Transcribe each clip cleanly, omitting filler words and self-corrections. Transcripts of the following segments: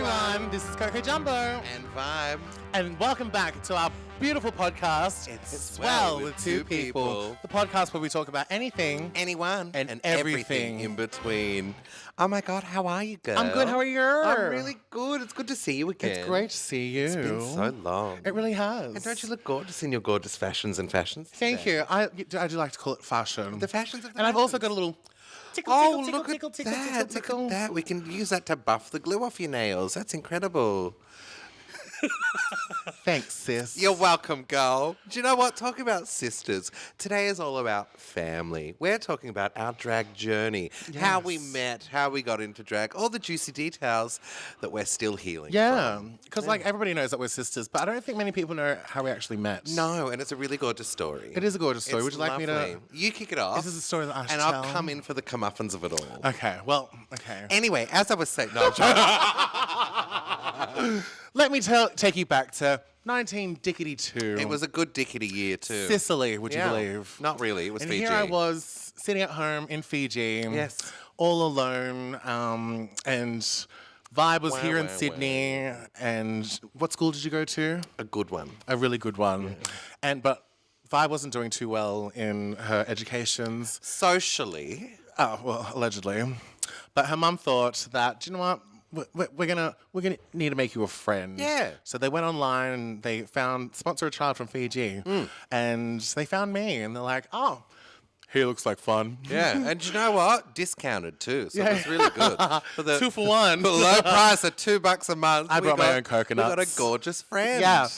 everyone. This is Coco Jumbo and Vybe. and welcome back to our beautiful podcast. It's Swell with two people. The podcast where we talk about anything, Anyone and everything in between. Oh my God, how are you, girl? I'm good. How are you? I'm really good. It's good to see you again. It's great to see you. It's been so long. It really has. And don't you look gorgeous in your gorgeous fashions and fashions? Thank today? you. I do like to call it fashion. The fashions of the And I've also fashions. got a little tickle, Oh, tickle, look tickle, at tickle, that. tickle, tickle, tickle. Look at that. We can use that to buff the glue off your nails. That's incredible. Thanks, sis. You're welcome, girl. Do you know what? Talking about sisters, today is all about family. We're talking about our drag journey, how we met, how we got into drag, all the juicy details that we're still healing Yeah, from. because like everybody knows that we're sisters, but I don't think many people know how we actually met. No, and it's a really gorgeous story. It is a gorgeous story. It's Would you like me to? lovely. You kick it off. Is this a story that I should And tell? I'll come in for the comeuppance of it all. Okay, well, okay. Anyway, as I was saying, no, I'm joking. Let me take you back to 1992. It was a good dickety year too. Sicily, would you Yeah. believe? Not really. It was And Fiji. here I was sitting at home in Fiji, Yes. all alone, and Vybe was Wow, here in wow, Sydney. And what school did you go to? A good one. A really good one. But Vybe wasn't doing too well in her educations. Socially. Oh, well, allegedly. But her mum thought that, do you know what? We're gonna need to make you a friend. Yeah. So they went online and they found sponsor a child from Fiji, and they found me, and they're like, oh, he looks like fun. Yeah, and you know what? Discounted too, so it was really good. For the 2 for 1. for low price of $2 a month. I we brought my got- own coconuts. We got a gorgeous friend. Yeah.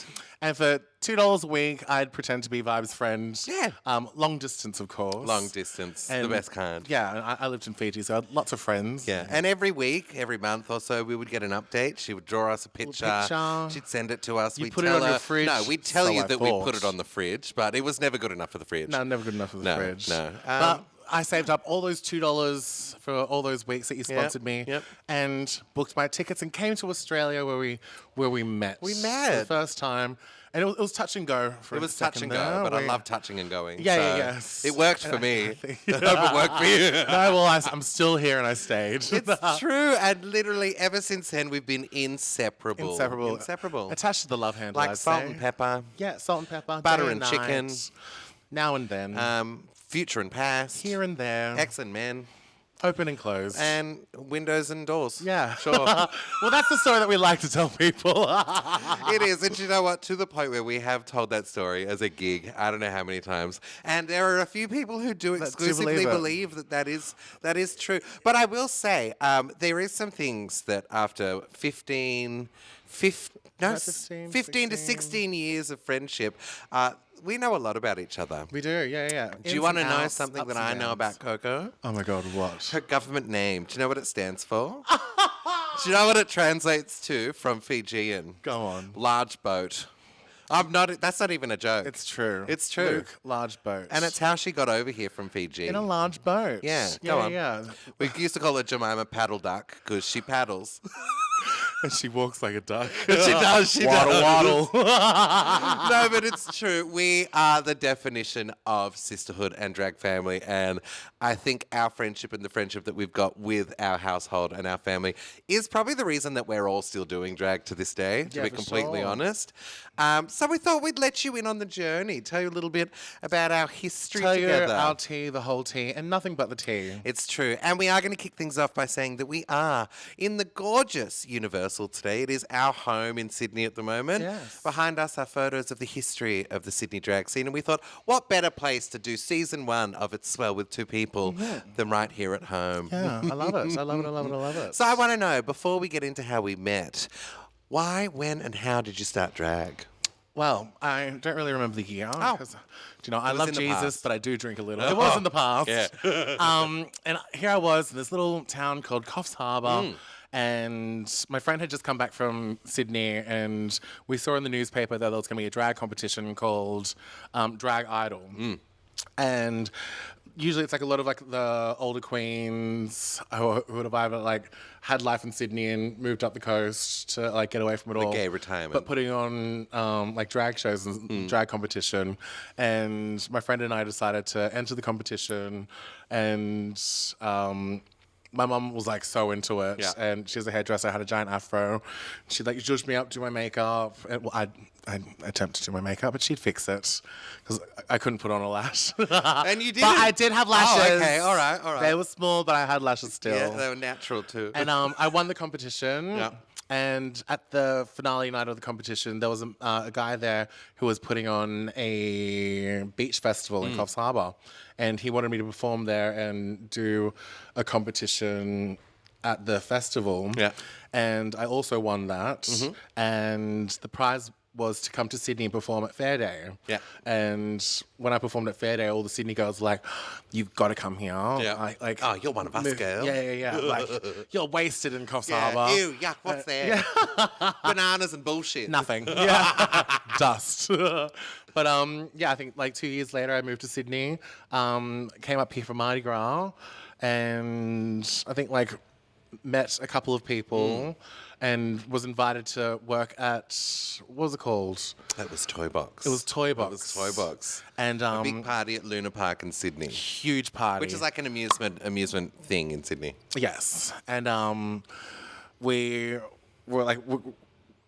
And for $2 a week, I'd pretend to be Vybe's friend. Yeah. Long distance, of course. Long distance, the And- best kind. Yeah, and I lived in Fiji, so I had lots of friends. Yeah, and every week, every month or so, we would get an update. She would draw us a picture. picture. She'd send it to us. You We'd put it tell on her, your fridge? No, we'd tell So you I that we'd put thought. it on the fridge, but it was never good enough for the fridge. No, never good enough for the No, fridge. no. But I saved up all those $2 for all those weeks that you sponsored me, yep. and booked my tickets and came to Australia where we met. We for met. the first time, and it was touch and go. For It a was touch second and go, there. but I We- love touching and going. Yeah, so yeah, yes. It worked for me. I hope it worked for you. No, well, I'm still here and I stayed. It's true, and literally ever since then we've been inseparable. Inseparable. Attached to the love handle, Like I'd salt say. and pepper, Yeah, salt and pepper. butter day and night, chicken, now and then, future and past, here and there, ex and men, open and closed. and windows and doors. yeah, Sure. Well, that's the story that we like to tell people. It is, and you know what? To the point where we have told that story as a gig, I don't know how many times, and there are a few people who do exclusively believe that is true. But I will say, there is some things that after 15 to 16. 16 years of friendship, we know a lot about each other. We do, yeah. Do you want to know something that I know about Coco? Oh my God, what? Her government name. Do you know what it stands for? Do you know what it translates to from Fijian? Go on. Large boat. I'm not. That's not even a joke. It's true. It's true. Luke, large boat. And it's how she got over here from Fiji. in a large boat. Yeah, go on. Yeah. We used to call her Jemima Paddle Duck because she paddles. And she walks like a duck. She does. She Waddle, does. waddle. No, but it's true. We are the definition of sisterhood and drag family. And I think our friendship and the friendship that we've got with our household and our family is probably the reason that we're all still doing drag to this day, to Yeah, be for completely sure. honest. So we thought we'd let you in on the journey, tell you a little bit about our history Tell you together. our tea, the whole tea, and nothing but the tea. It's true. And we are going to kick things off by saying that we are in the gorgeous Universal today. It is our home in Sydney at the moment. Yes. Behind us are photos of the history of the Sydney drag scene. And we thought, what better place to do season 1 of It's Swell with two people than right here at home? Yeah, I love it. I love it. I love it. I love it. So I want to know, before we get into how we met, why, when, and how did you start drag? Well, I don't really remember the year. Oh. 'Cause, you know, I was love in the Jesus, past. but I do drink a little. It was in the past. Yeah. And here I was in this little town called Coffs Harbour. And my friend had just come back from Sydney, and we saw in the newspaper that there was going to be a drag competition called Drag Idol. And usually it's like a lot of like the older queens who would have either like had life in Sydney and moved up the coast to like get away from it all. gay retirement. But putting on like drag shows and drag competition. And my friend and I decided to enter the competition, and my mum was like so into it, Yeah. and she's a hairdresser. I had a giant afro. She'd like zhuzh me up, do my makeup. And, well, I'd attempt to do my makeup, but she'd fix it because I couldn't put on a lash. And you did. But I did have lashes. Oh, okay. All right. They were small, but I had lashes still. Yeah, they were natural too. And I won the competition. Yeah. And at the finale night of the competition, there was a guy there who was putting on a beach festival in Coffs Harbour. And he wanted me to perform there and do a competition at the festival. Yeah. And I also won that. And the prize was to come to Sydney and perform at Fair Day. Yeah. And when I performed at Fair Day, all the Sydney girls were like, "You've got to come here." Yeah. Oh, you're one of us, girl. Yeah. Like, you're wasted in Coffs Yeah. Harbour. Ew, yuck, what's that? Bananas and bullshit. Nothing. Yeah. Dust. But I think like 2 years later, I moved to Sydney, came up here for Mardi Gras, and I think like met a couple of people and was invited to work at, what was it called? That was Toy Box. It was Toy Box. It was Toy Box. And A big party at Luna Park in Sydney. huge party. Which is like an amusement thing in Sydney. Yes. And we were like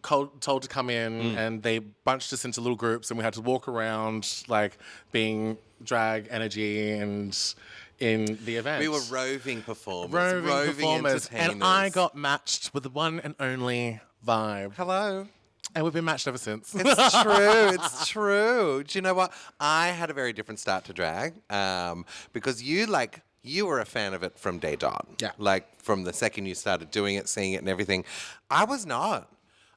told to come in, and they bunched us into little groups, and we had to walk around like being drag energy and in the event. We were roving performers. roving performers. Entertainers. And I got matched with the one and only Vybe. Hello. And we've been matched ever since. It's true. It's true. Do you know what? I had a very different start to drag because you were a fan of it from day dot. Yeah. Like from the second you started doing it, seeing it and everything. I was not.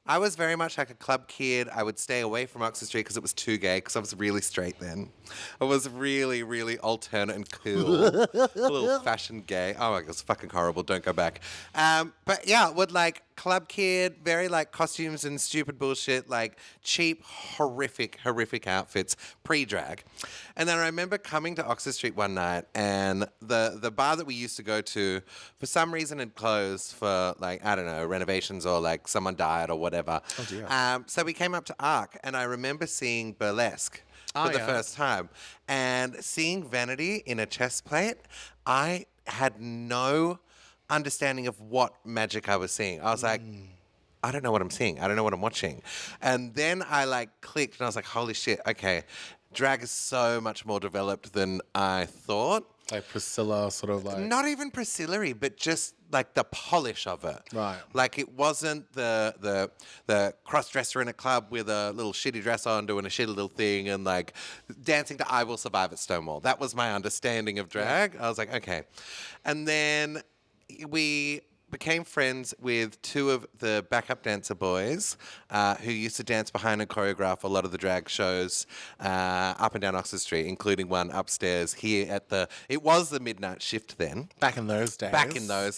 I was very much like a club kid. I would stay away from Oxford Street because it was too gay, because I was really straight then. I was really, really alternate and cool. A little fashion gay. Oh my God, it's fucking horrible. Don't go back. But yeah, would like club kid, very like costumes and stupid bullshit, like cheap, horrific outfits, pre-drag. And then I remember coming to Oxford Street one night, and the bar that we used to go to, for some reason, had closed for like, I don't know, renovations or like someone died or whatever. Oh dear. So we came up to Arc, and I remember seeing Burlesque for the first time. And seeing Vanity in a chest plate, I had no understanding of what magic I was seeing. I was like, I don't know what I'm seeing. I don't know what I'm watching. And then I like clicked, and I was like, holy shit, okay. Drag is so much more developed than I thought. Like Priscilla, sort of like. Not even Priscilla-y, but just like the polish of it. Right. Like it wasn't the cross-dresser in a club with a little shitty dress on doing a shitty little thing and like dancing to I Will Survive at Stonewall. That was my understanding of drag. Yeah. I was like, okay. And then we became friends with two of the backup dancer boys who used to dance behind and choreograph a lot of the drag shows up and down Oxford Street, including one upstairs here at it was the midnight shift then. Back in those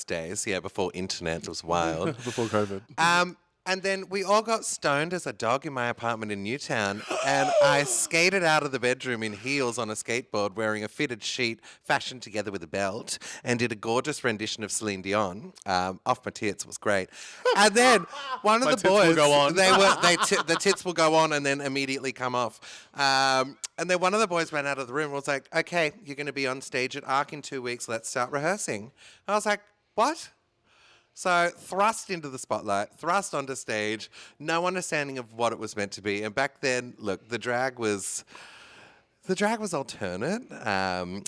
days. Yeah, before internet, it was wild. Before COVID. And then we all got stoned as a dog in my apartment in Newtown, and I skated out of the bedroom in heels on a skateboard wearing a fitted sheet fashioned together with a belt, and did a gorgeous rendition of Celine Dion. Off my tits. It was great. And then one of the boys, will go on. the tits will go on and then immediately come off. And then one of the boys ran out of the room and was like, okay, you're going to be on stage at ARC in 2 weeks. Let's start rehearsing. I was like, what? So thrust into the spotlight, thrust onto stage, no understanding of what it was meant to be. And back then, look, the drag was alternate.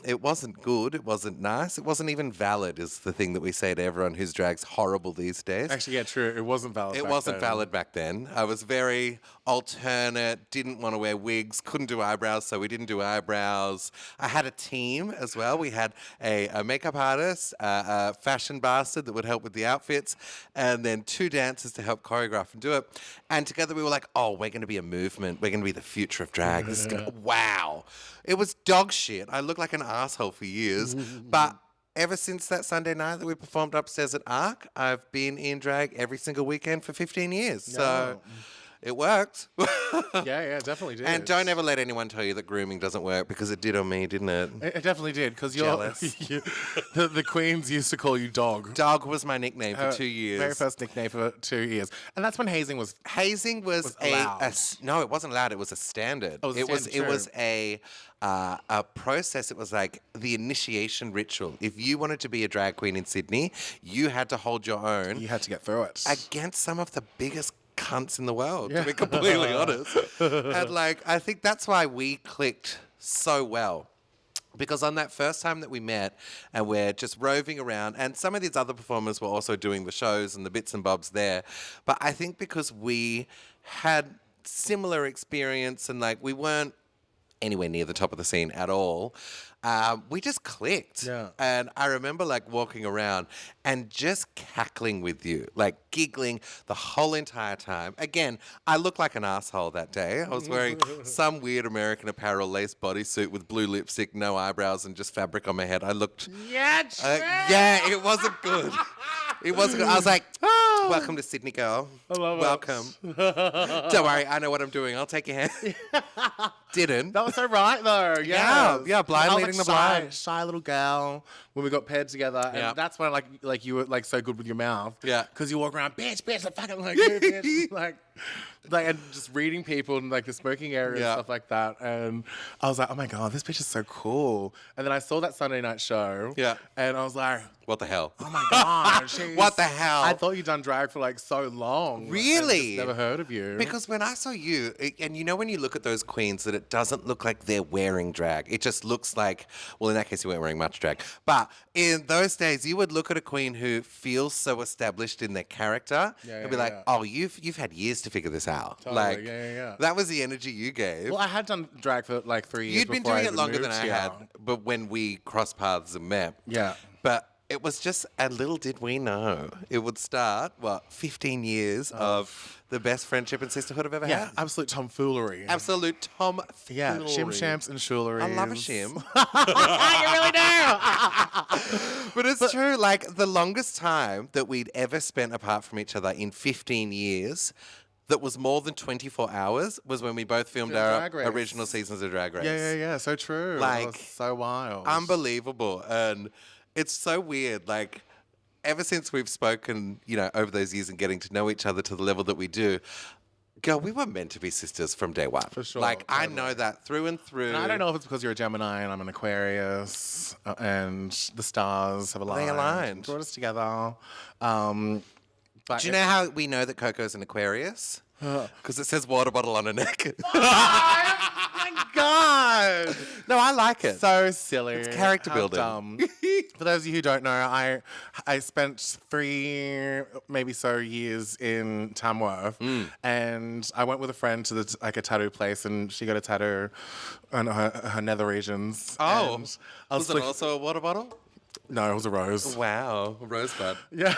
It wasn't good. It wasn't nice. It wasn't even valid is the thing that we say to everyone whose drag's horrible these days. Actually, yeah, true. It wasn't valid. It wasn't valid back then. I was very alternate, didn't want to wear wigs, couldn't do eyebrows, so we didn't do eyebrows. I had a team as well. We had a makeup artist, a fashion bastard that would help with the outfits, and then 2 dancers to help choreograph and do it. And together we were like, oh, we're going to be a movement. We're going to be the future of drag. This is wow. It was dog shit. I looked like an asshole for years, but ever since that Sunday night that we performed upstairs at ARC, I've been in drag every single weekend for 15 years. So It worked. Yeah, definitely did. And don't ever let anyone tell you that grooming doesn't work, because it did on me, didn't it? It definitely did, because you're Jealous. the queens used to call you Dog. Dog was my nickname for 2 years. Very first nickname for 2 years, and that's when hazing was. Hazing was allowed. No, it wasn't allowed. It was a standard. Oh, it was a process. It was like the initiation ritual. If you wanted to be a drag queen in Sydney, you had to hold your own. You had to get through it against some of the biggest cunts in the world, to be completely honest. And like, I think that's why we clicked so well. Because on that first time that we met, and we're just roving around, and some of these other performers were also doing the shows and the bits and bobs there. But I think because we had similar experience, and like we weren't anywhere near the top of the scene at all, we just clicked. Yeah. And I remember like walking around and just cackling with you, like giggling the whole entire time. Again, I looked like an asshole that day. I was wearing some weird American Apparel lace bodysuit with blue lipstick, no eyebrows, and just fabric on my head. I looked... Yeah, yeah, it wasn't good. It wasn't good. I was like, welcome to Sydney, girl. I love welcome. Don't worry, I know what I'm doing. I'll take your hand. Didn't. That was so right, though. Yeah, blind leading the blind. Shy little gal when we got paired together, and that's when like you were like so good with your mouth. Yeah, because you walk around, bitch, like fucking like, you, bitch, like, and just reading people in like the smoking area and stuff like that. And I was like, oh my god, this bitch is so cool. And then I saw that Sunday night show. Yeah, and I was like, what the hell? Oh my god, what the hell? I thought you'd done drag for like so long. Really? I just never heard of you. Because when I saw you, and you know when you look at those queens, that it doesn't look like they're wearing drag. It just looks like, well, in that case, you weren't wearing much drag. But in those days, you would look at a queen who feels so established in their character and be like, oh, you've had years to figure this out. Totally. Like, yeah. That was the energy you gave. Well, I had done drag for like 3 years. You'd been doing it longer than I had, but when we crossed paths and met. Yeah. But it was just, and little did we know, it would start, 15 years of the best friendship and sisterhood I've ever had. Yeah, absolute tomfoolery. Absolute tomfoolery. Yeah, shim shamps and shoolery. I love a shim. You really do. But it's true, like the longest time that we'd ever spent apart from each other in 15 years that was more than 24 hours was when we both filmed our original seasons of Drag Race. Yeah. So true. Like, that was so wild. Unbelievable. And it's so weird. Like, ever since we've spoken, over those years and getting to know each other to the level that we do, girl, we were meant to be sisters from day one. For sure. Like, totally. I know that through and through. And I don't know if it's because you're a Gemini and I'm an Aquarius, and the stars have aligned. They aligned. Brought us together. Do you know how we know that Coco's an Aquarius? Because it says water bottle on her neck. Oh my god! No, I like it. So silly. It's character building. Dumb. For those of you who don't know, I spent 3 maybe so years in Tamworth, and I went with a friend to a tattoo place, and she got a tattoo on her nether regions. Oh, was it also a water bottle? No, it was a rose. Wow, a rosebud. Yeah.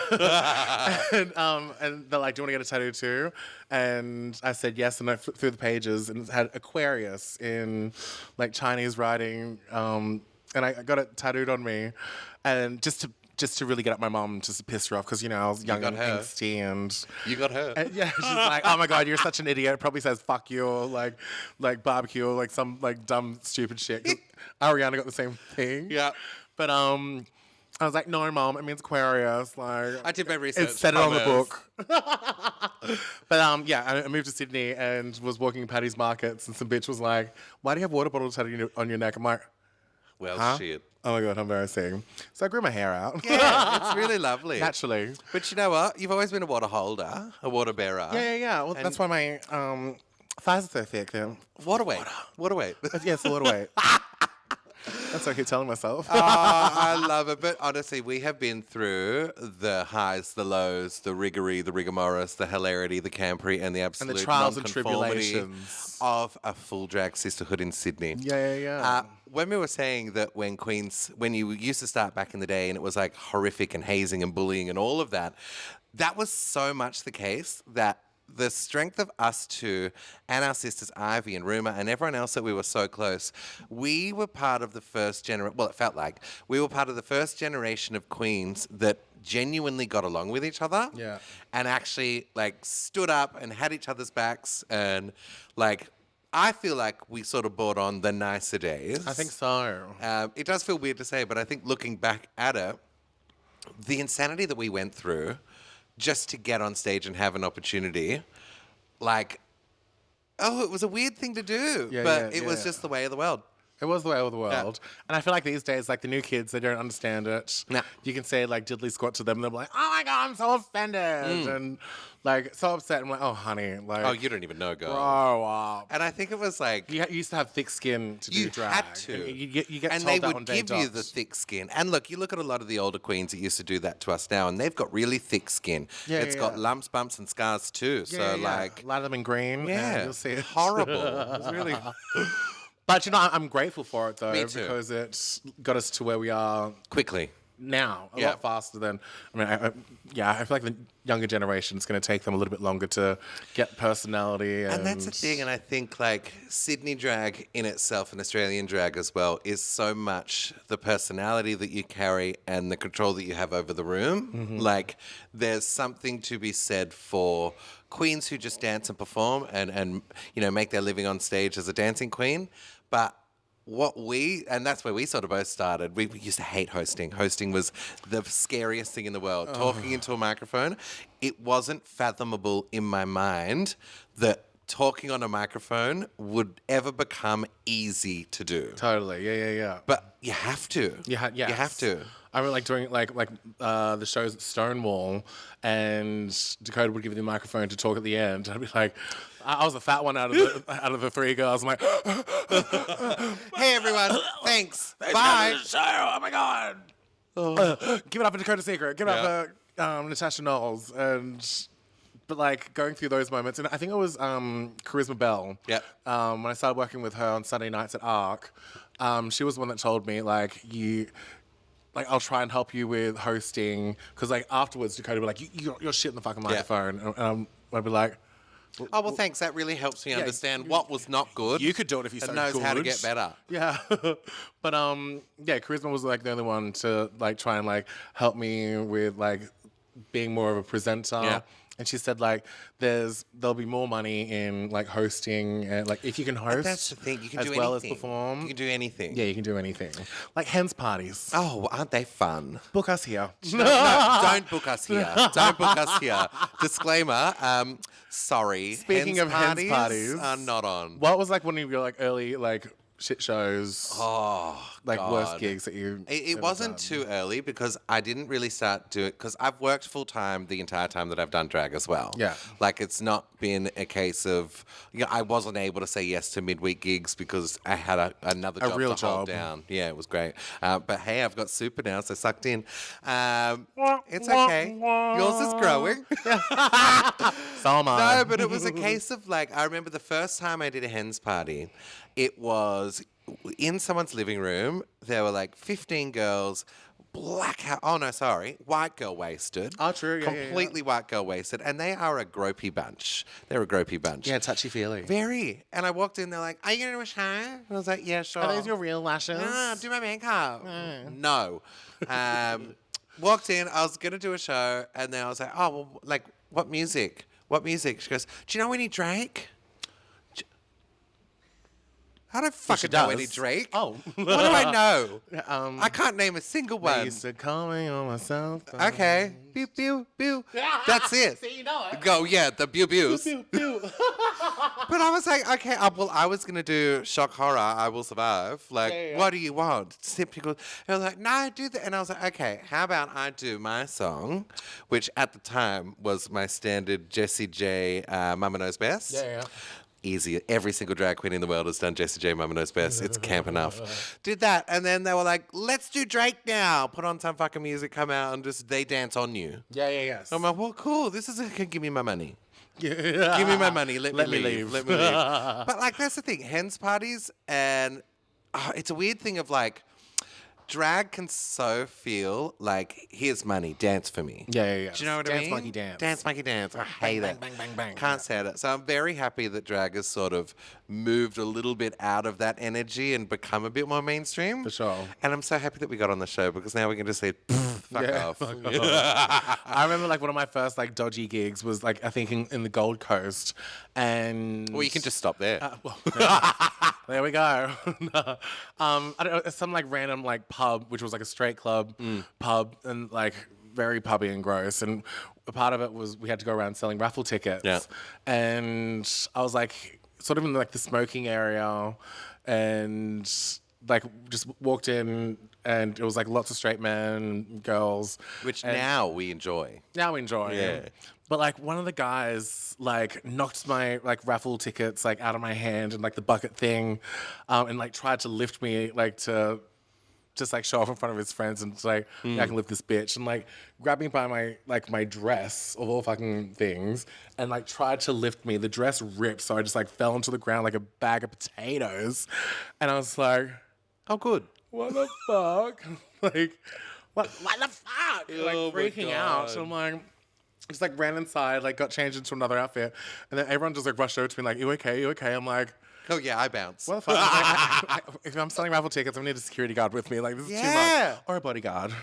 and they're like, do you want to get a tattoo too? And I said yes, and I flipped through the pages, and it had Aquarius in like Chinese writing, and I got it tattooed on me, and just to really get up my mum, just to piss her off, because I was young and angsty, and you got her. And yeah, she's like, oh my god, you're such an idiot. It probably says fuck you, or like barbecue, or like some like dumb stupid shit. 'Cause Ariana got the same thing. Yeah. But I was like, no, Mom, it means Aquarius. Like, I did my research. It said it on the book. But I moved to Sydney and was walking in Paddy's Markets, and some bitch was like, why do you have water bottles tattooed on your neck? I'm like, well, shit. Oh my god, how embarrassing. So I grew my hair out. Yeah, it's really lovely. Naturally. But you know what? You've always been a water holder, a water bearer. Yeah. Well, that's why my thighs are so thick. Water weight. Water weight. Yes, water weight. That's what I keep telling myself. I love it. But honestly, we have been through the highs, the lows, the riggery, the rigomoris, the hilarity, the campery, and the absolute and the trials and non-conformity tribulations of a full drag sisterhood in Sydney. Yeah. When we were saying that when you used to start back in the day and it was like horrific and hazing and bullying and all of that, that was so much the case that the strength of us two and our sisters Ivy and Ruma and everyone else that we were so close, we were part of the first generation. Well, it felt like we were part of the first generation of queens that genuinely got along with each other. Yeah. And actually like stood up and had each other's backs, and like I feel like we sort of brought on the nicer days. I think so. It does feel weird to say, but I think looking back at it, the insanity that we went through just to get on stage and have an opportunity, like, it was a weird thing to do, but it was just the way of the world. It was the way of the world. And I feel like these days, like the new kids, they don't understand it. Nah. You can say like diddly squat to them and they're like, oh my God, I'm so offended. And like so upset. I'm like, oh honey. Like, Oh, you don't even know, girl. grow up. And I think it was like... You used to have thick skin to do drag. You had to. And you get and told they that would on day give you dot. the thick skin. And look at a lot of the older queens that used to do that to us now, and they've got really thick skin. It's got lumps, bumps, and scars too. So like... a lot of them in green. Yeah. You'll see it. Horrible. It was really... But you know, I'm grateful for it though. Me too. Because it got us to where we are Quickly. now, a lot faster than, I mean, I feel like the younger generation is going to take them a little bit longer to get personality. And that's the thing, and I think like Sydney drag in itself and Australian drag as well is so much the personality that you carry and the control that you have over the room. Like there's something to be said for queens who just dance and perform and you know make their living on stage as a dancing queen, but and that's where we sort of both started. We used to hate hosting. Hosting was the scariest thing in the world. Talking into a microphone, it wasn't fathomable in my mind that talking on a microphone would ever become easy to do. Totally, yeah. But you have to. You have to. I remember like doing like the shows at Stonewall, and Dakota would give you the microphone to talk at the end. I'd be like, I was the fat one out of the three girls. I'm like, hey everyone, thanks. Bye. Show. Oh my God. Give it up for Dakota Secret. Give it up for Natasha Knowles. But like going through those moments, and I think it was Charisma Bell. Yeah. When I started working with her on Sunday nights at ARC, she was the one that told me like I'll try and help you with hosting, because like afterwards Dakota would be like, you're shit in the fucking microphone, and I'd be like, oh well, thanks. That really helps me understand what was not good. You could do it if you and so knows good. how to get better. Yeah, but Charisma was like the only one to like try and like help me with like being more of a presenter. Yeah. And she said like there'll be more money in like hosting, and like if you can host. And that's the thing. You can as do well anything. as perform. You can do anything. Yeah, you can do anything. Like hens parties. Oh, aren't they fun? Book us here. No, don't book us here. Don't book us here. Disclaimer. Sorry. Speaking of hens parties, are not on. What was like one of your like early like shit shows? Oh, like God. worst gigs that you. It wasn't too early because I didn't really start doing it because I've worked full time the entire time that I've done drag as well. Yeah. Like it's not been a case of I wasn't able to say yes to midweek gigs because I had another job real to hold job. down. Yeah, it was great. But hey, I've got super now, so sucked in. It's okay. Yours is growing. So am I. No, but it was a case of like I remember the first time I did a hens party, it was in someone's living room. There were like 15 girls, white girl wasted. Oh, true. Yeah, completely white girl wasted, and they are a gropey bunch. They're a gropey bunch. Yeah, touchy feely. Very. And I walked in. They're like, "Are you gonna do a show?" And I was like, "Yeah, sure." Are those your real lashes? Do my makeup. No. Walked in. I was gonna do a show, and then I was like, "Oh, well, like what music? What music?" She goes, "Do you know any Drake?" I don't fucking know any Drake. Oh. What do I know? I can't name a single They one. used to call me on my cell phone. Okay. Pew, pew, pew. That's it. See, you know it. Go, yeah, the pew pews. Pew, pew. But I was like, okay, well, I was going to do shock horror, I Will Survive. Like, what do you want? Typical. And I was like, no, do that. And I was like, okay, how about I do my song, which at the time was my standard Jessie J, Mama Knows Best. Yeah. Easy. Every single drag queen in the world has done Jessie J, Mama Knows Best. It's camp enough. Did that. And then they were like, let's do Drake now. Put on some fucking music, come out, and just they dance on you. Yeah. So I'm like, well, cool. This is give me my money. Yeah. Give me my money. Let me leave. Let me leave. But like, that's the thing. Hens parties, and it's a weird thing of like, drag can so feel like, here's money, dance for me. Yeah. Do you know what I mean? Dance, monkey, dance. Dance, monkey, dance. I hate it. Bang. Can't stand it. So I'm very happy that drag has sort of moved a little bit out of that energy and become a bit more mainstream. For sure. And I'm so happy that we got on the show because now we can just say, fuck off. Fuck off. I remember like one of my first like dodgy gigs was like I think in the Gold Coast, and Well, you can just stop there. There we go. No. I don't know, some like random like pub, which was like a straight club pub, and like very pubby and gross. And a part of it was we had to go around selling raffle tickets. Yeah. And I was like sort of in like the smoking area, and like just walked in, and it was like lots of straight men, girls. Which now we enjoy. Now we enjoy. Yeah. But like one of the guys like knocked my like raffle tickets like out of my hand and like the bucket thing, and like tried to lift me like to just like show off in front of his friends and it's like, yeah, I can lift this bitch, and like grabbed me by my dress of all fucking things and like tried to lift me. The dress ripped, so I just like fell onto the ground like a bag of potatoes, and I was like, Oh, good. what the fuck? Like, what the fuck? Like Oh my freaking out. God. So I'm like, just like ran inside, like got changed into another outfit, and then everyone just like rushed over to me like, you okay? You okay? I'm like, Oh, yeah, I bounce. what the fuck? If I'm selling raffle tickets, I need a security guard with me. Like, this is too much. Or a bodyguard.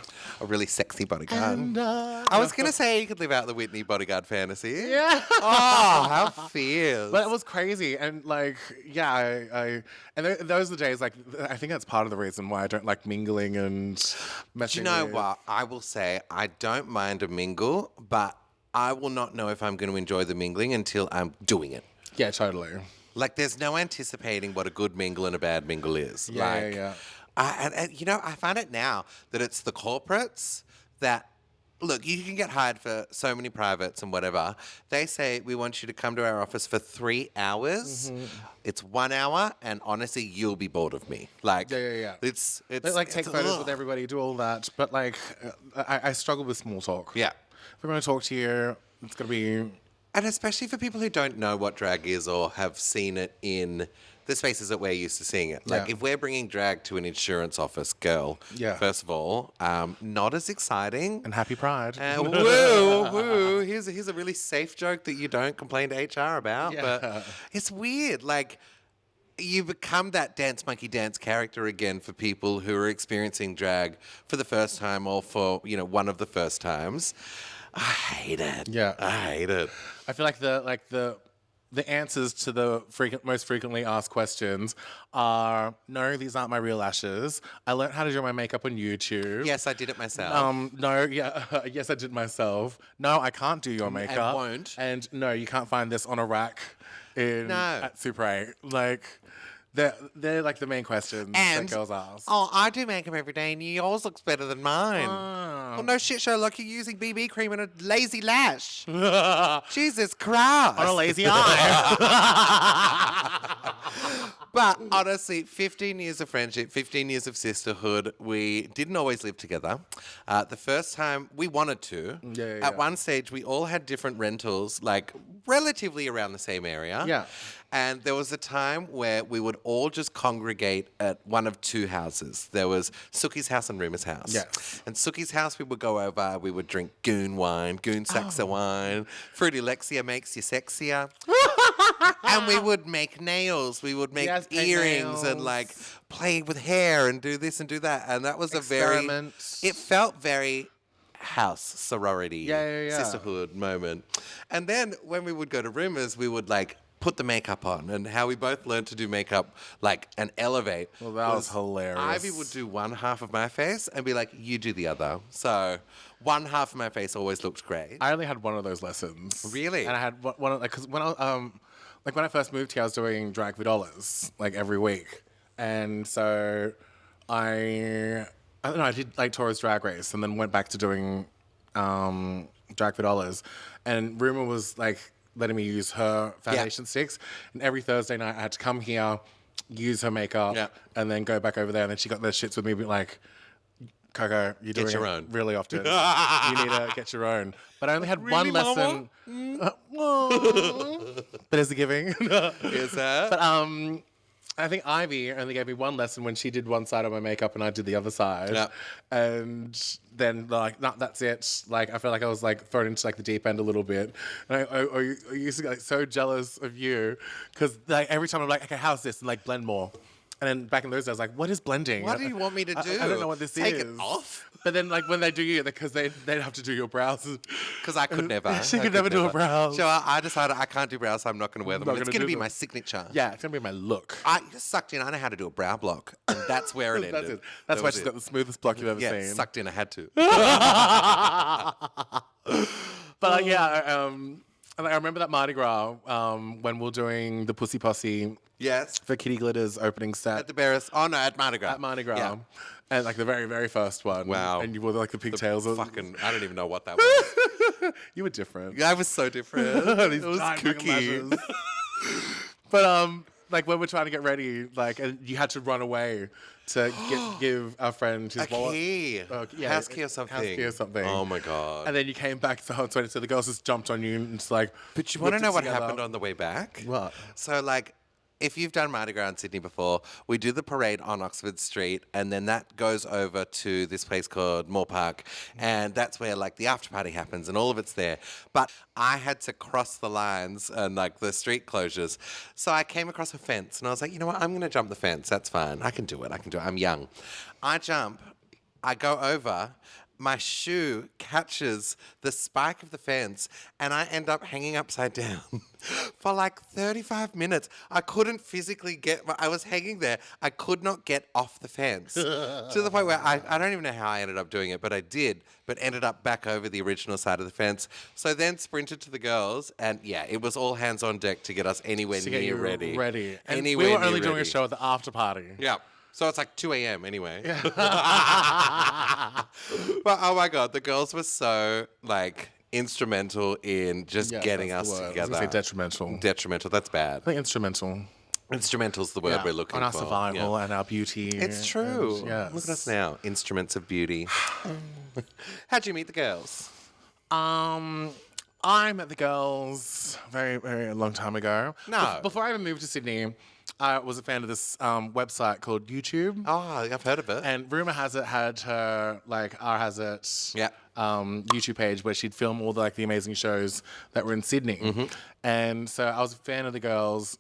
A really sexy bodyguard. And, I was going to say you could live out the Whitney bodyguard fantasy. yeah. Oh, how fierce. But it was crazy, and like, yeah, those are the days. Like, I think that's part of the reason why I don't like mingling and Do messing. you know with- what? I will say I don't mind a mingle, but I will not know if I'm going to enjoy the mingling until I'm doing it. Yeah, totally. Like, there's no anticipating what a good mingle and a bad mingle is. Yeah, like, yeah. And you know, I find it now that it's the corporates that, look, you can get hired for so many privates and whatever. They say, we want you to come to our office for 3 hours. Mm-hmm. It's 1 hour, and honestly, you'll be bored of me. Like, Yeah. It's They like take photos ugh. with everybody, do all that, but like, I struggle with small talk. Yeah. If I'm going to talk to you, it's going to be. And especially for people who don't know what drag is or have seen it in the spaces that we're used to seeing it. Like, Yeah. if we're bringing drag to an insurance office, girl, Yeah. first of all, not as exciting. And happy Pride. Woo. Here's a really safe joke that you don't complain to HR about. Yeah. But it's weird. Like, you become that dance monkey dance character again for people who are experiencing drag for the first time or for, one of the first times. I hate it. Yeah. I hate it. I feel like the answers to the most frequently asked questions are, no, these aren't my real lashes. I learned how to do my makeup on YouTube. Yes, I did it myself. No, yeah, yes, I did myself. No, I can't do your makeup. won't. And no, you can't find this on a rack at Super 8. Like, they're like the main questions that girls ask. Oh, I do makeup every day and yours looks better than mine. Oh. Well, no shit, Sherlock, you're using BB cream and a lazy lash. Jesus Christ. On a lazy eye. But honestly, 15 years of friendship, 15 years of sisterhood. We didn't always live together. The first time we wanted to. Yeah. At one stage, we all had different rentals, like relatively around the same area. Yeah. And there was a time where we would all just congregate at one of two houses. There was Suki's house and Ruma's house. Yes. And Suki's house, we would go over, we would drink goon wine, goon saxa wine. Fruity Lexia makes you sexier. And we would make nails. We would make paint earrings and nails. like play with hair and do this and do that. And that was Experiment. it felt very house sorority, Yeah. sisterhood moment. And then when we would go to Ruma's, we would like put the makeup on, and how we both learned to do makeup like and elevate. Well, that was hilarious. Ivy would do one half of my face and be like, you do the other. So one half of my face always looked great. I only had one of those lessons. Really? And I had one of, like, because when I first moved here, I was doing drag for dollars like every week, and so I don't know, I did like Taurus Drag Race, and then went back to doing drag for dollars, and Rumor was like letting me use her foundation sticks, and every Thursday night I had to come here, use her makeup, and then go back over there, and then she got those shits with me, be like, Coco, you're doing your it own. really often. You need to get your own. But I only had one lesson. But it's a giving. Is that? But I think Ivy only gave me one lesson when she did one side of my makeup and I did the other side. Yeah. And then like, no, that's it. Like I feel like I was like thrown into like the deep end a little bit. And I used to get like so jealous of you because like every time I'm like, okay, how's this? And like blend more. And then back in those days, I was like, what is blending? What do you want me to do? I don't know what this Take is. it off? But then, like, when they do you, because they'd have to do your brows. Because I could never. She could never do a brow. So I decided I can't do brows, so I'm not going to wear them. Not It's gonna going to do be them. my signature. Yeah, it's going to be my look. I just sucked in. I know how to do a brow block. And that's where it ended. That's it. That's why she's got the smoothest block you've ever Yeah, seen. sucked in. I had to. But yeah, and I remember that Mardi Gras when we were doing the Pussy Posse Yes. for Kitty Glitter's opening set. At the Barris. Oh, no, at Mardi Gras. At Mardi Gras. Yeah. And like the very, very first one. Wow. And you wore like the pigtails. Fucking, I don't even know what that was. You were different. Yeah, I was so different. These It was giant kooky. lashes. But like when we're trying to get ready, like and you had to run away to give our friend his A wallet. key. House key or something. House key or something. Oh, my God. And then you came back so the girls just jumped on you and it's like. But you want to whipped it know what together. happened on the way back? What? So, like, if you've done Mardi Gras in Sydney before, we do the parade on Oxford Street, and then that goes over to this place called Moore Park, and that's where, like, the after party happens, and all of it's there. But I had to cross the lines and, like, the street closures. So I came across a fence, and I was like, you know what, I'm going to jump the fence. That's fine. I can do it. I'm young. I jump. I go over. My shoe catches the spike of the fence and I end up hanging upside down for like 35 minutes. I couldn't physically I was hanging there. I could not get off the fence to the point where I don't even know how I ended up doing it, but I did, but ended up back over the original side of the fence. So then sprinted to the girls and yeah, it was all hands on deck to get us anywhere near ready. And Anywhere we were near only doing a ready. show at the after party. Yeah. So it's like 2 a.m. anyway. But oh my God, the girls were so like instrumental in just getting that's us the word. I was together. gonna say detrimental. Detrimental, that's bad. I think instrumental. Instrumental's the word we're looking on our for. survival Yeah. and our beauty. It's true. And, yes. Look at us now, instruments of beauty. How'd you meet the girls? I met the girls very, very long time ago. No. Before I even moved to Sydney, I was a fan of this website called YouTube. Oh, I've heard of it. And rumor has it had her Has It Yeah. YouTube page where she'd film all the amazing shows that were in Sydney. Mm-hmm. And so I was a fan of the girls.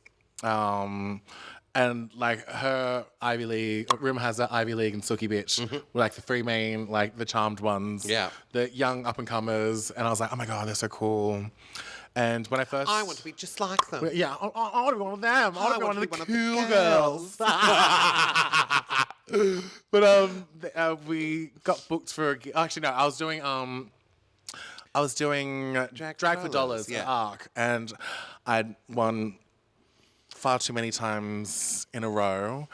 And like her Ivy League, rumor has it Ivy League and Sookie Bitch were like the three main, like the charmed ones. Yeah. The young up and comers. And I was like, oh my God, they're so cool. And when I first. I want to be just like them. Yeah, I want to be one of them. I want to be one of the cool girls. But we got booked for. Actually, no, I was doing Drag for Dollars at ARC, and I'd won far too many times in a row.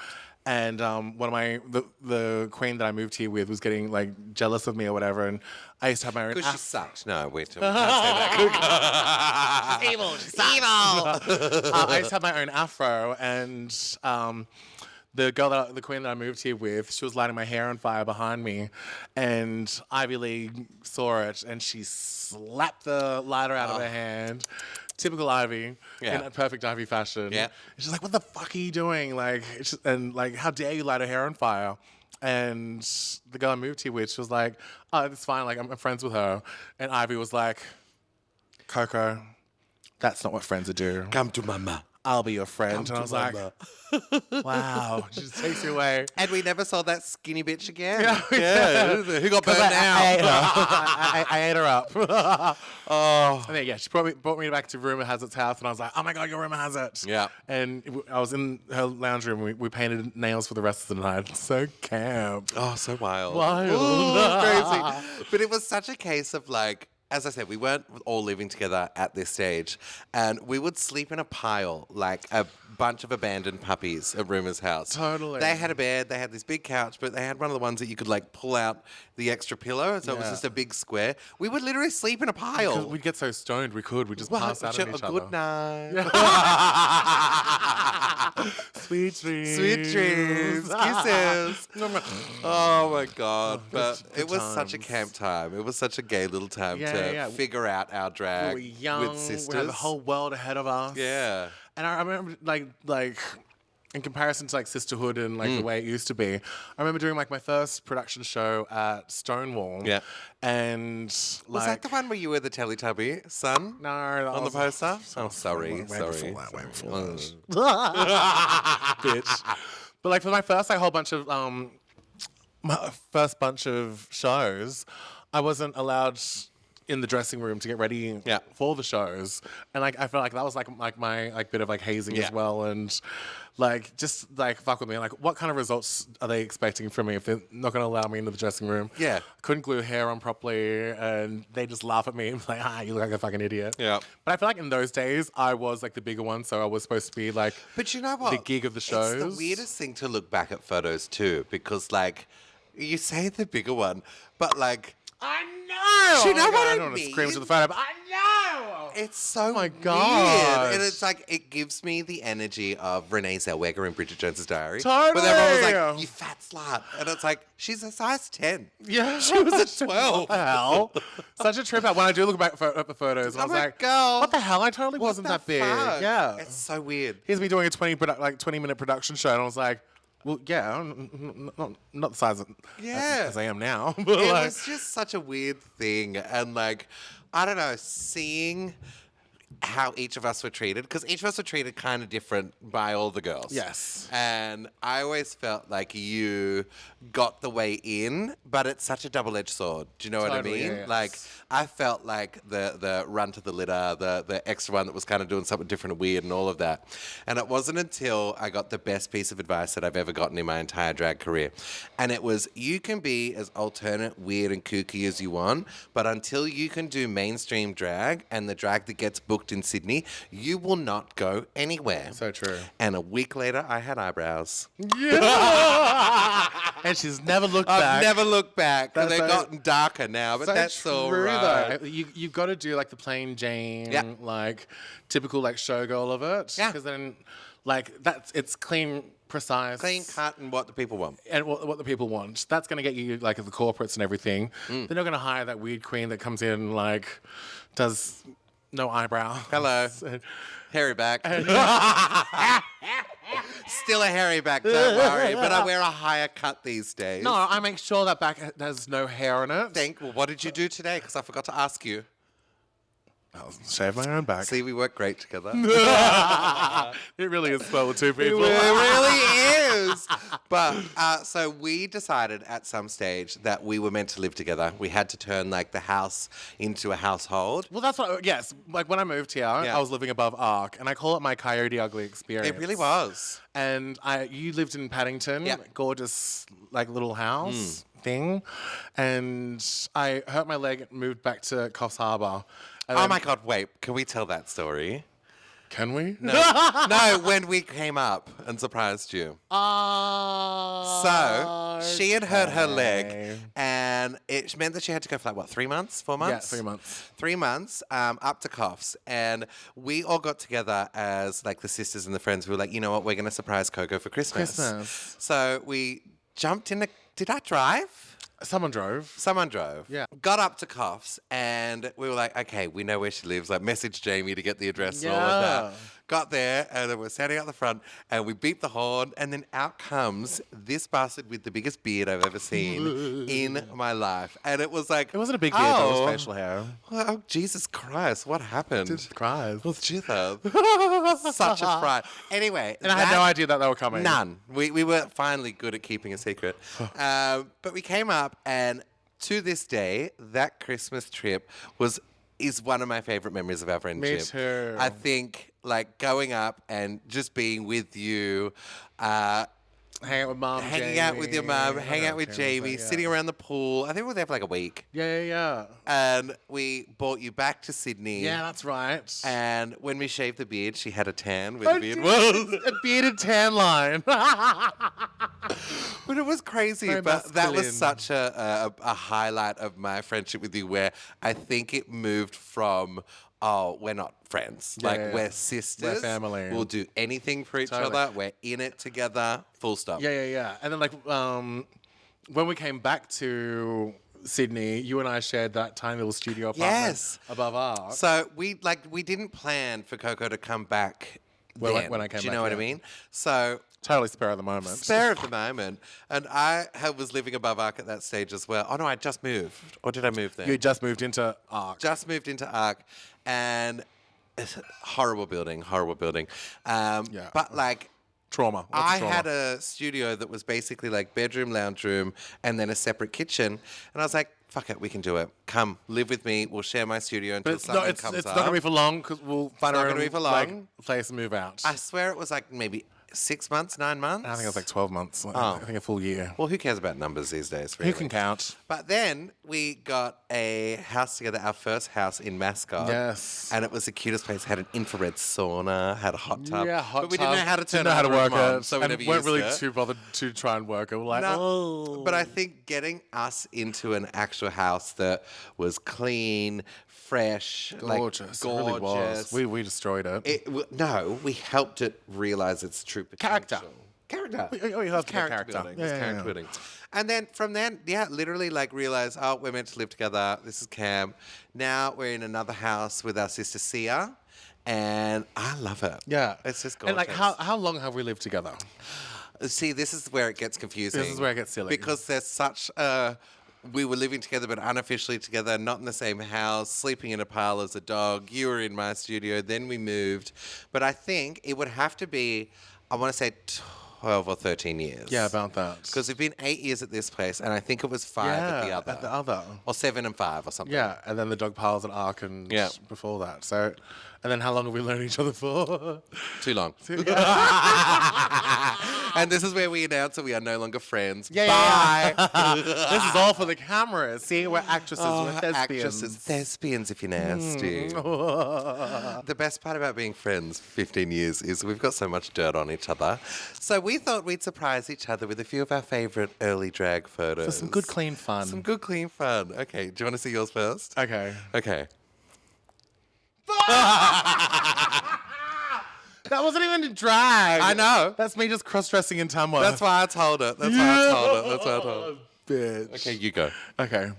And one of the queen that I moved here with was getting jealous of me or whatever, and I used to have my own. Because she sucked. No, wait, we can't say that. She's evil. She's evil. I used to have my own afro, and the queen that I moved here with, she was lighting my hair on fire behind me, and Ivy League saw it, and she slapped the lighter out of her hand. Typical Ivy, in a perfect Ivy fashion. Yeah. And she's like, "What the fuck are you doing? How dare you light her hair on fire?" And the girl I moved here with, she was like, "Oh, it's fine. I'm friends with her." And Ivy was like, "Coco, that's not what friends do. Come to mama. I'll be your friend." And I was like, "Wow." She just takes you away. And we never saw that skinny bitch again. Yeah. Who got burned I out? ate her. I ate her up. Oh. And then, she brought me back to Rumor Has It's house, and I was like, "Oh my God, your Rumor Has It." Yeah. And I was in her lounge room. We painted nails for the rest of the night. So camp. Oh, so wild. Wild. Ooh, crazy. But it was such a case of as I said, we weren't all living together at this stage, and we would sleep in a pile like a bunch of abandoned puppies at Rumour's house. Totally. They had a bed, they had this big couch, but they had one of the ones that you could pull out the extra pillow, so it was just a big square. We would literally sleep in a pile. Because we'd get so stoned, we'd just pass out on each other. Good night. Sweet dreams. Sweet dreams. Kisses. Oh my God. But good it was such a times. camp time. It was such a gay little time to Yeah. figure out our drag We were young. with sisters. We had the whole world ahead of us. Yeah. And I remember, in comparison to like sisterhood and like the way it used to be, I remember doing like my first production show at Stonewall. Yeah. And like, Was that the one where you were the Teletubby son? No, that On the was- poster? Oh, way sorry. before that, way before that. Mm. Bitch. But like for my first like whole bunch of my first bunch of shows, I wasn't allowed in the dressing room to get ready Yeah. for the shows, and like I felt like that was like my like bit of like hazing Yeah. as well, and like just like fuck with me. Like, what kind of results are they expecting from me if they're not going to allow me into the dressing room? Yeah. Couldn't glue hair on properly, and they just laugh at me and be like, you look like a fucking idiot. Yeah. But I feel like in those days I was like the bigger one, so I was supposed to be like But you know what? the geek of the shows. It's the weirdest thing to look back at photos too, because like you say the bigger one, but like I know. Do you know what I I don't want to scream mean? to the photo, but I know. it's so my weird. God. And it's like it gives me the energy of Renee Zellweger in Bridget Jones's Diary. Totally. Where everyone was like, you fat slut. And it's like, she's a size 10. Yeah, She was a 12. What the hell? Such a trip out. When I do look back at the photos, I was I'm a like, girl. what the hell? I totally What wasn't the that big. fuck? Yeah. It's so weird. Here's me doing a 20-minute production show, and I was like, well, yeah, not the size Yeah. as I am now. But It like, was just such a weird thing. And like, I don't know, seeing how each of us were treated, because each of us were treated kind of different by all the girls. Yes. And I always felt like you got the way in, but it's such a double-edged sword. Do you know what I Totally, mean? yes. Like, I felt like the run to the litter, the extra one that was kind of doing something different and weird and all of that. And it wasn't until I got the best piece of advice that I've ever gotten in my entire drag career. And it was, you can be as alternate, weird, and kooky as you want, but until you can do mainstream drag and the drag that gets booked in Sydney, you will not go anywhere. so true. And a week later, I had eyebrows. Yeah. And she's never looked I've back. never looked back. That's They've so- gotten darker now, but So that's all true, right. though. You've got to do like the plain Jane, Yeah. like typical like showgirl of it. Yeah. Because then, like it's clean, precise, Clean cut and what the people want. and what the people want. That's going to get you like the corporates and everything. Mm. They're not going to hire that weird queen that comes in like does no eyebrow. Hello. And- Hairy back. Still a hairy back, don't worry. But I wear a higher cut these days. No, I make sure that back has no hair on it. Well, what did you do today? Because I forgot to ask you. I'll shave my own back. See, we work great together. It really is Swell with two It people. really is. But so we decided at some stage that we were meant to live together. We had to turn like the house into a household. Well, that's what. Yes, like when I moved here, I was living above Arc, and I call it my Coyote Ugly experience. It really was. And you lived in Paddington, Yep. gorgeous like little house thing, and I hurt my leg and moved back to Coffs Harbour. And Oh then- my God, wait. Can we tell that story? Can we? No, when we came up and surprised you. Oh. So she had hurt her okay. leg, and it meant that she had to go for like what, 3 months, 4 months? Yeah, 3 months. 3 months, up to Coffs, and we all got together as like the sisters and the friends. We were like, you know what, we're gonna surprise Coco for Christmas. So we jumped in. Did I drive? Someone drove. Someone drove. Yeah. Got up to Coffs, and we were like, okay, we know where she lives. Like, message Jamie to get the address and all of Yeah. that. Got there, and then we're standing out the front, and we beep the horn, and then out comes this bastard with the biggest beard I've ever seen in my life. And it was like... It wasn't a big beard, that oh, was facial hair. Oh, Jesus Christ, what happened? Jesus Christ. It was jither. Such a fright. Anyway. And I had no idea that they were coming. None. We were finally good at keeping a secret. But we came up, and to this day, that Christmas trip is one of my favorite memories of our friendship. Me too. I think like going up and just being with you, Hang out with mum, hanging out with your mum, Jamie. hanging out with Jamie, sitting around the pool. I think we were there for like a week. Yeah. And we brought you back to Sydney. Yeah, that's right. And when we shaved the beard, she had a tan where the beard was. A bearded tan line. But it was crazy. Very But that was masculine. such a highlight of my friendship with you, where I think it moved from, oh, we're not friends. Yeah, like, yeah, yeah. we're sisters. We're family. We'll do anything for each Totally. other. We're in it together. Full stop. Yeah. And then like when we came back to Sydney, you and I shared that tiny little studio apartment Yes. above Arc. So we didn't plan for Coco to come back When I then. came Do you back, know what I yeah. mean? So Totally spur of the moment. Spare of the moment. And was living above Arc at that stage as well. Oh, no, I just moved. Or did I move there? You just moved into Arc. Just moved into Arc. And it's a horrible building. But, like... Trauma. I had a studio that was basically like bedroom, lounge room, and then a separate kitchen. And I was like, fuck it, we can do it. Come, live with me. We'll share my studio until something comes up. It's not going to be for long because we'll find our own place and move out. I swear it was like maybe 6 months, 9 months. I think it was like 12 months. I think a full year. Well, who cares about numbers these days, really? Who can count? But then we got a house together, our first house in Mascot. Yes. And it was the cutest place. Had an infrared sauna, had a hot tub. Yeah, hot tub. But we didn't know how to turn how to work on, it. so we and never weren't used really it. too bothered to try and work it. We're like, oh. But I think getting us into an actual house that was clean, fresh, gorgeous. Like, gorgeous. It really was. We destroyed it. No, we helped it realize its true potential. Character. We love character building. Character building. And then from then, literally like realize, we're meant to live together. This is Cam. Now we're in another house with our sister Sia. And I love it. Yeah. It's just gorgeous. And like, how long have we lived together? See, this is where it gets confusing. This is where it gets silly. Because there's such we were living together but unofficially together, not in the same house, sleeping in a pile as a dog. You were in my studio, then we moved. But I think it would have to be, I want to say 12 or 13 years. Yeah, about that. Because we've been 8 years at this place, and I think it was 5 at the other. Or 7 and 5 or something. Yeah, and then the dog piles at Arc and before that. So, and then how long have we known each other for? Too long. And this is where we announce that we are no longer friends. Bye. This is all for the cameras. See, we're actresses. We're thespians. Actresses. Thespians, if you're nasty. The best part about being friends for 15 years is we've got so much dirt on each other. So we thought we'd surprise each other with a few of our favourite early drag photos. For some good, clean fun. Okay, do you want to see yours first? Okay. That wasn't even a drag. I know. That's me just cross-dressing in Tamworth. That's why I told it. Bitch. Okay, you go. Okay.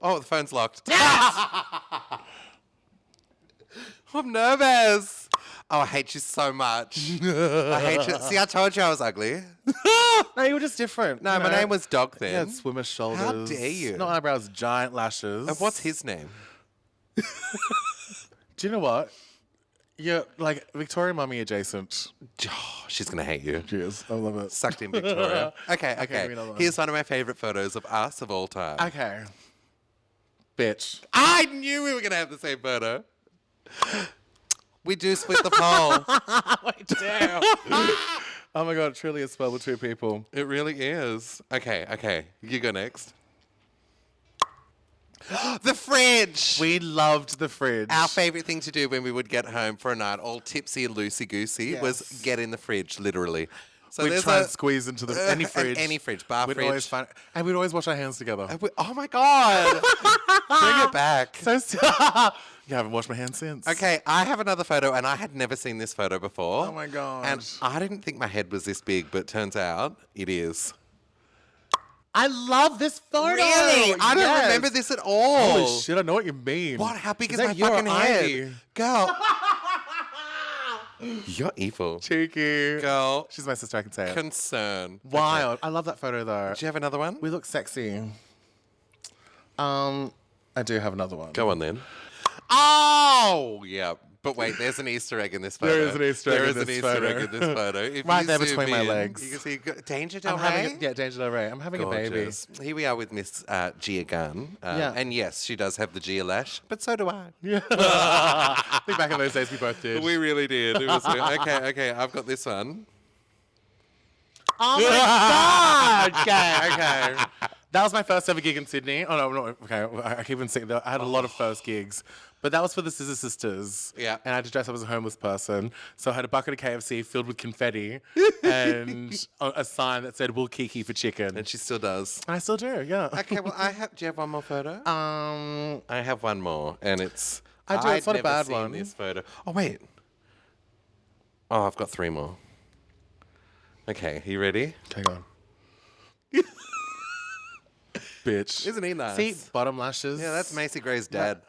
Oh, the phone's locked. I'm nervous. Oh, I hate you so much. I hate you. See, I told you I was ugly. No, you were just different. No, my name was Dog then. You had swimmer shoulders. How dare you? Not eyebrows, giant lashes. And what's his name? Do you know what? You're like Victoria Mummy adjacent. Oh, she's going to hate you. She is. I love it. Sucked in Victoria. Okay. give me another one. Here's one of my favourite photos of us of all time. Okay. Bitch. I knew we were going to have the same photo. We do split the pole. Wait, damn. Oh my God, truly a spell with two people. It really is. Okay. You go next. The fridge. We loved the fridge. Our favourite thing to do when we would get home for a night, all tipsy and loosey-goosey, was get in the fridge, literally. So we'd try and squeeze into any fridge. Any fridge, bar fridge. And we'd always wash our hands together. Oh my God. Bring it back. You haven't washed my hands since. Okay, I have another photo, and I had never seen this photo before. Oh my God. And I didn't think my head was this big, but turns out it is. I love this photo. Really? I don't remember this at all. Holy shit, I know what you mean. What? How big is my fucking head? Girl. You're evil. Cheeky. Girl. She's my sister, I can say it. Concern. Wild. Okay. I love that photo though. Do you have another one? We look sexy. I do have another one. Go on then. Oh, yeah. But wait, there's an Easter egg in this photo. There is an Easter egg in this photo. If right you there between my in, legs. You can see Danger Del Rey. Danger Del Rey. I'm having a baby. Here we are with Miss Gia Gunn. Yeah. And yes, she does have the Gia lash, but so do I. Yeah. I think back in those days we both did. We really did. It was okay. I've got this one. Oh my God! Okay. That was my first ever gig in Sydney. Oh no, okay. I keep on saying that. I had a lot of first gigs, but that was for the Scissor Sisters. Yeah. And I had to dress up as a homeless person, so I had a bucket of KFC filled with confetti and a sign that said "We'll Kiki for chicken." And she still does. I still do. Yeah. Okay. Well, do you have one more photo? I have one more, and it's. I do. It's not a bad seen one. This photo. Oh wait. Oh, I've got 3 more. Okay, you ready? Okay, go on. Bitch. Isn't he nice? See, bottom lashes. Yeah, that's Macy Gray's dad.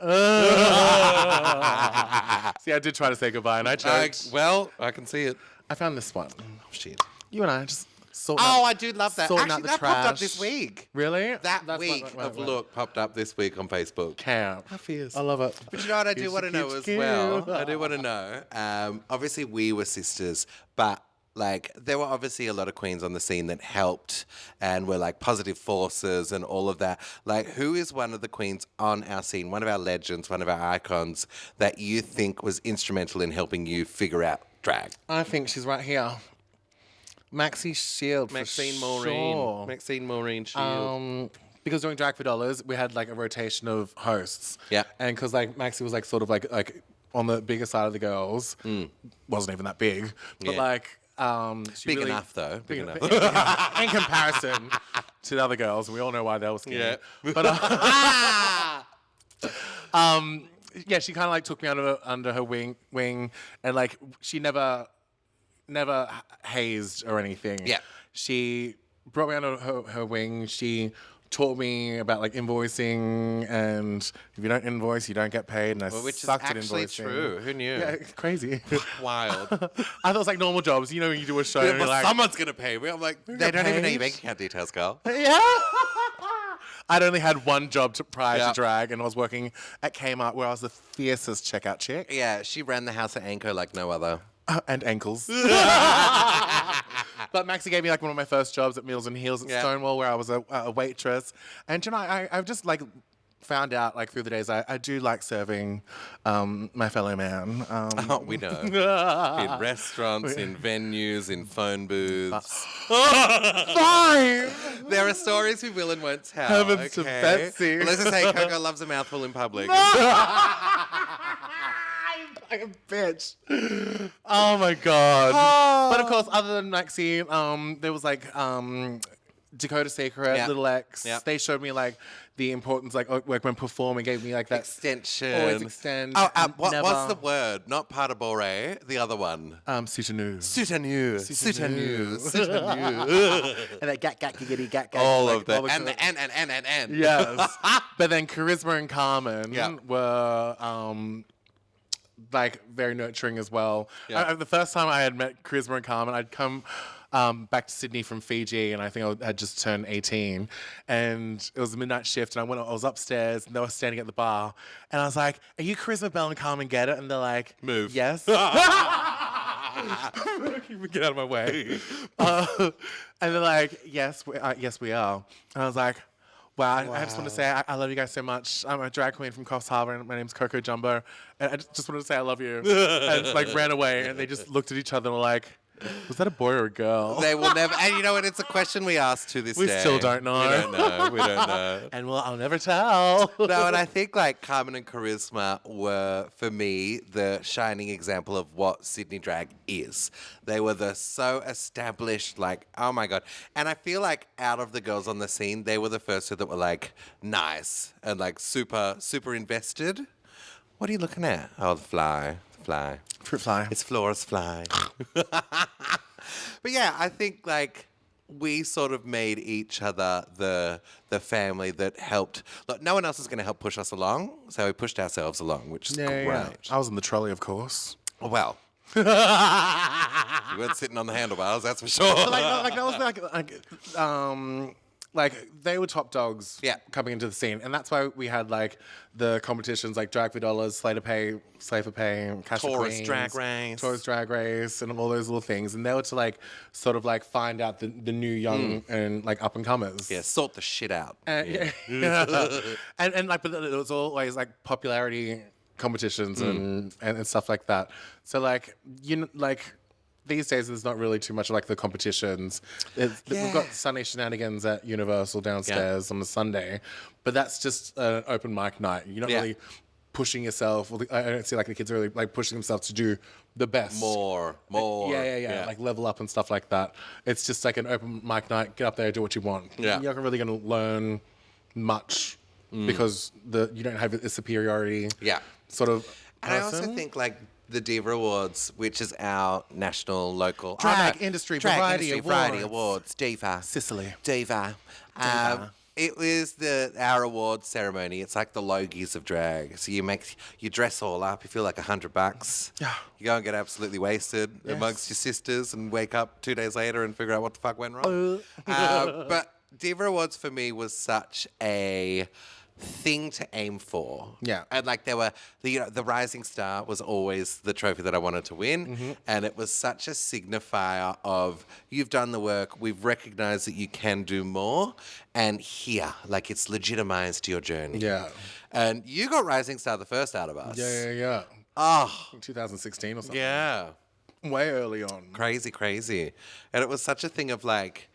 See, I did try to say goodbye and I choked. Well, I can see it. I found this one. Oh, shit. You and I just sorting Oh, out, I do love that. sorting Actually, out the that trash. popped up this week. Really? That week of look popped up this week on Facebook. Camp. How fierce. I love it. But you know what I do want to know as well? I do want to know. Obviously, we were sisters, but like there were obviously a lot of queens on the scene that helped and were like positive forces and all of that. Like, who is one of the queens on our scene, one of our legends, one of our icons that you think was instrumental in helping you figure out drag? I think she's right here. Maxine Shield, Maxine for Maureen. sure. Maxine Maureen Shield. Because during Drag for Dollars, we had like a rotation of hosts. Yeah. And because like Maxie was like sort of like on the bigger side of the girls, wasn't even that big, but Yeah. like she Big really, enough, though. Big enough. in comparison to the other girls, and we all know why they were skinny. Yeah. But yeah, she kind of like took me under her wing, and like she never hazed or anything. Yeah. She brought me under her wing. She taught me about like invoicing, and if you don't invoice, you don't get paid. And Which is sucked at actually invoicing. true. Who knew? Yeah, it's crazy. Wild. I thought it was like normal jobs. You know, when you do a show, Yeah, and but you're like, someone's going to pay me. I'm like, they don't even know your paid? bank account details, girl. yeah. I'd only had one job prior Yeah. to drag, and I was working at Kmart, where I was the fiercest checkout chick. Yeah, she ran the house at Anchor like no other. And ankles. But Maxie gave me like one of my first jobs at Meals and Heels at Yeah. Stonewall, where I was a waitress. And you know, I've just like found out like through the days I do like serving my fellow man. Oh, we know. In restaurants, in venues, in phone booths. Fine. There are stories we will and won't tell. Heavens to okay? Betsy. Well, let's just say Coco loves a mouthful in public. Like a bitch. Oh my god. But of course, other than Maxine, there was like Dakota Secret, Yeah. Little X. Yeah. They showed me like the importance, like when performing, gave me like that Extension. always extend. What's never- the word? Not part of bore, the other one. Soutenu. Soutenu. Soutenu. And that gat giggity gat. All like, of that. all the- And. Yes. But then Charisma and Carmen Yeah. were like very nurturing as well. Yeah. The first time I had met Charisma and Carmen, I'd come back to Sydney from Fiji, and I think I had just turned 18, and it was a midnight shift, and I was upstairs, and they were standing at the bar, and I was like, "Are you Charisma Bell and Carmen Get It?" And they're like, Move. Yes. Get out of my way. And they're like, yes, we are. And I was like, wow, I just want to say I love you guys so much. I'm a drag queen from Coffs Harbour, and my name's Coco Jumbo. And I just wanted to say I love you. And just like ran away, and they just looked at each other and were like, was that a boy or a girl? They will never. And you know what? It's a question we ask to this day. We still don't know. We don't know. And well, I'll never tell. No, and I think like Carmen and Charisma were, for me, the shining example of what Sydney drag is. They were the so established, like, oh my God. And I feel like out of the girls on the scene, they were the first two that were like nice and like super, super invested. What are you looking at? Oh, the fly. The fly. Fruit fly. It's Flora's fly. But yeah, I think like we sort of made each other the family that helped. Look, no one else is going to help push us along, so we pushed ourselves along, which is great. Yeah. I was in the trolley, of course. Oh, well. You weren't sitting on the handlebars, that's for sure. But like that was like they were top dogs coming into the scene, and that's why we had like the competitions like Drag for Dollars, Slay for Pay, Cash for Taurus Queens, Drag Race. Taurus Drag Race, and all those little things, and they were to like sort of like find out the new young and like up and comers. Yeah, sort the shit out. And like, but it was always like popularity competitions and stuff like that. So like like these days there's not really too much of like the competitions. We've got Sunday Shenanigans at Universal downstairs on a Sunday, but that's just an open mic night. You're not really pushing yourself. I don't see like the kids are really like pushing themselves to do the best. More. Yeah. Like level up and stuff like that. It's just like an open mic night. Get up there, do what you want. Yeah. You're not really going to learn much because you don't have a superiority. Yeah. Sort of. And I also think like the Diva Awards, which is our national, local Drag Industry Variety Awards, Diva. Sicily. Diva. It was our awards ceremony. It's like the Logies of drag. So you dress all up. You feel like $100. Yeah. You go and get absolutely wasted amongst your sisters and wake up 2 days later and figure out what the fuck went wrong. But Diva Awards for me was such a thing to aim for. Yeah. And like there were, the Rising Star was always the trophy that I wanted to win. And it was such a signifier of you've done the work, we've recognized that you can do more, and here, like it's legitimized your journey. Yeah. And you got Rising Star the first out of us. Yeah. Oh. 2016 or something. Yeah. Way early on. Crazy. And it was such a thing of like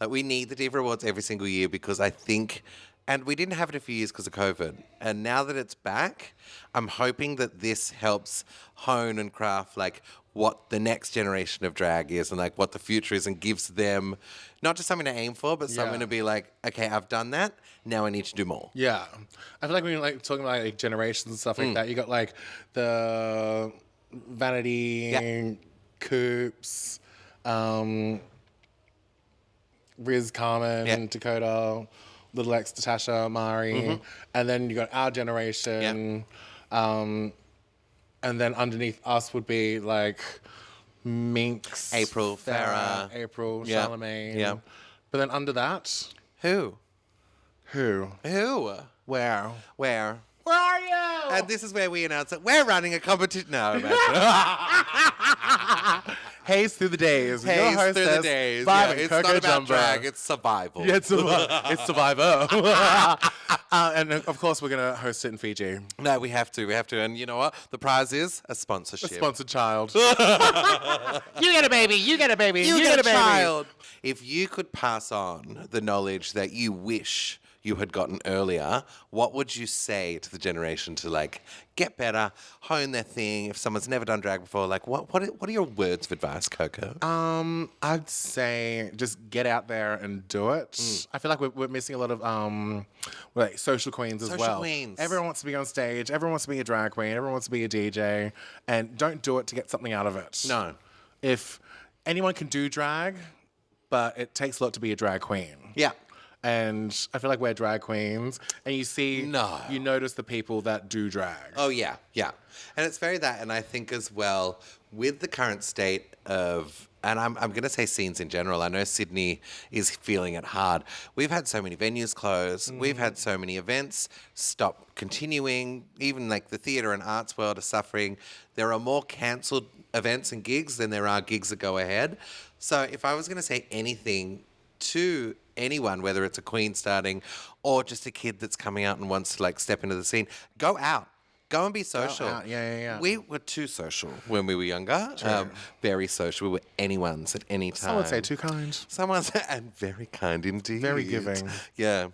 we need the Diva Awards every single year because I think, and we didn't have it a few years because of COVID. And now that it's back, I'm hoping that this helps hone and craft like what the next generation of drag is and like what the future is, and gives them not just something to aim for, but something to be like, okay, I've done that. Now I need to do more. Yeah. I feel like when you're like talking about like generations and stuff like that, you got like the Vanity, Coops, Riz Carmen, Dakota, Little X, Natasha, Mari, and then you got our generation, and then underneath us would be like Minx, April, Farrah, Charlemagne, but then under that, who? Where? Where are you? And this is where we announce that we're running a competition. No, imagine. Haze through the days. Haze through the days. Yeah, it's Coco not about Jumbo. drag, it's survival. Yeah, it's Survivor. And of course, we're going to host it in Fiji. No, we have to. And you know what? The prize is a sponsorship. A sponsored child. You get a baby. You get a baby. You get a child. If you could pass on the knowledge that you wish you had gotten earlier, what would you say to the generation to like get better, hone their thing? If someone's never done drag before, like what are your words of advice, Coco? I'd say just get out there and do it. I feel like we're missing a lot of like social queens as well. Social queens. Everyone wants to be on stage. Everyone wants to be a drag queen. Everyone wants to be a DJ, and don't do it to get something out of it. No. If anyone can do drag, but it takes a lot to be a drag queen. Yeah. And I feel like we're drag queens, and you notice the people that do drag. Oh, yeah. And it's very that, and I think as well, with the current state of, and I'm going to say scenes in general, I know Sydney is feeling it hard. We've had so many venues close. We've had so many events stop continuing. Even like the theatre and arts world are suffering. There are more cancelled events and gigs than there are gigs that go ahead. So if I was going to say anything to anyone, whether it's a queen starting or just a kid that's coming out and wants to like step into the scene, go out. Go and be social. Go out. Yeah. We were too social when we were younger. Very social. We were anyone's at any time. Some would say too kind. And very kind indeed. Very giving. Yeah.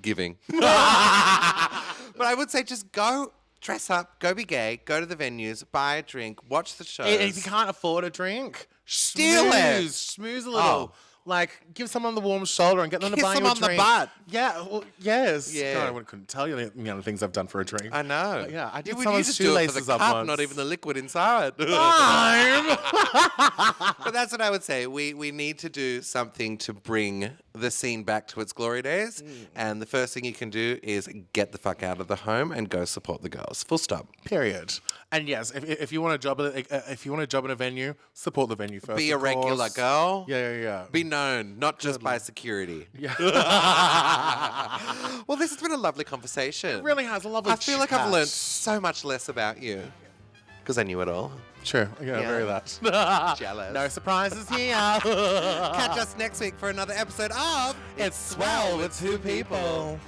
Giving. But I would say just go dress up, go be gay, go to the venues, buy a drink, watch the shows. And if you can't afford a drink, steal it. Schmooze a little. Like, give someone the warm shoulder and get them to buy you a drink. Kiss them on the butt. Yeah, well, yes. Yeah. God, I couldn't tell you the things I've done for a drink. I know. But yeah, I did you someone's just do it for shoelaces the up cup, once. not even the liquid inside. Fine. But that's what I would say. We need to do something to bring the scene back to its glory days. And the first thing you can do is get the fuck out of the home and go support the girls. Full stop. Period. And yes, if you want a job in a venue, support the venue first. Be a regular girl. Yeah. Be known, not just by security. Yeah. Well, this has been a lovely conversation. It really has. A lovely I feel like I've learned so much less about you because I knew it all. True. Yeah, very that. Jealous. No surprises here. Catch us next week for another episode of It's Swell with Two People.